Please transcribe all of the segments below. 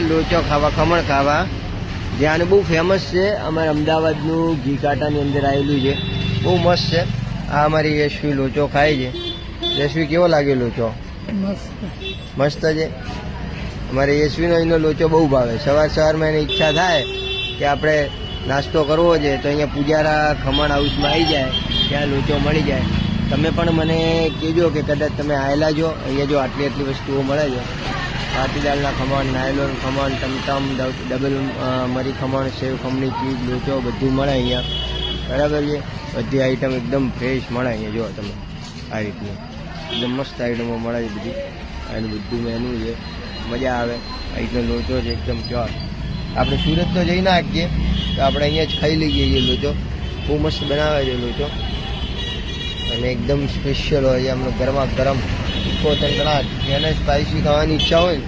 લોચો ખાવા, ખમણ ખાવા, જ્યાં બહુ ફેમસ છે. અમારે અમદાવાદનું ઘી કાંટાની અંદર આવેલું છે, બહુ મસ્ત છે. આ અમારી યશવી લોચો ખાય છે. યશવી કેવો લાગ્યો લોચો? મસ્ત છે. અમારે યશવીનો અહીંનો લોચો બહુ ભાવે. સવારમાં એની ઈચ્છા થાય કે આપણે નાસ્તો કરવો છે તો અહીંયા પૂજારા ખમણ હાઉસમાં આવી જાય, ત્યાં લોચો મળી જાય. તમે પણ મને કહેજો કે કદાચ તમે આવેલા છો. અહીંયા જો આટલી વસ્તુઓ મળે છે. પાટીદાળના ખમણ, નાયલોન ખમણ, ટમટમ, ડબલ મરી ખમણ, સેવ ખમણી ચીઝ, લોચો બધું મળે અહીંયા. બરાબર છે. બધી આઈટમ એકદમ ફ્રેશ મળે અહીંયા. જો તમે આ રીતની એકદમ મસ્ત આઈટમો મળે છે બધી. અને બધું મેનુ છે, મજા આવે. આ રીતનો લોચો છે એકદમ પ્યોર. આપણે સુરત તો જઈ ના શકીએ તો આપણે અહીંયા જ ખાઈ લઈએ છીએ લોચો. બહુ મસ્ત બનાવે છે લોચો અને એકદમ સ્પેશિયલ હોય છે. આપણે ગરમા ગરમ તીખો તંતણાટ, જેને સ્પાઇસી ખાવાની ઈચ્છા હોય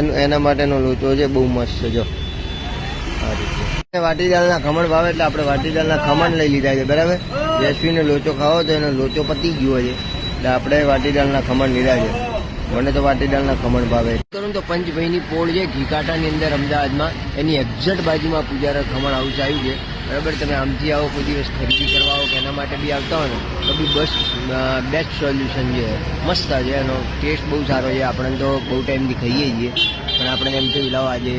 ને એના માટેનો લોચો છે, બહુ મસ્ત છે. જો આ રીતે વાટીદાળના ખમણ ભાવે એટલે આપણે વાટીદાળના ખમણ લઈ લીધા છે. બરાબર. યશવીને લોચો ખાવો તો એનો લોચો પતી ગયો છે એટલે આપણે વાટીદાળના ખમણ લીધા છે. મને તો વાટીદાળના ખમણ ભાવે. કરું તો પંચભાઈની પોળ છે ઘી કાંટાની અંદર અમદાવાદમાં, એની એક્ઝેક્ટ બાજુમાં પૂજારા ખમણ હાઉસ આવ્યું છે. બરાબર. તમે આમથી આવો, કોઈ દિવસ ખરીદી કરવા આવો કે એના માટે બી આવતા હોય ને તો બી બેસ્ટ સોલ્યુશન છે. મસ્ત છે. એનો ટેસ્ટ બહુ સારો છે. આપણે તો બહુ ટાઈમથી ખાઈએ છીએ, પણ આપણે એમ થયું લાવો આજે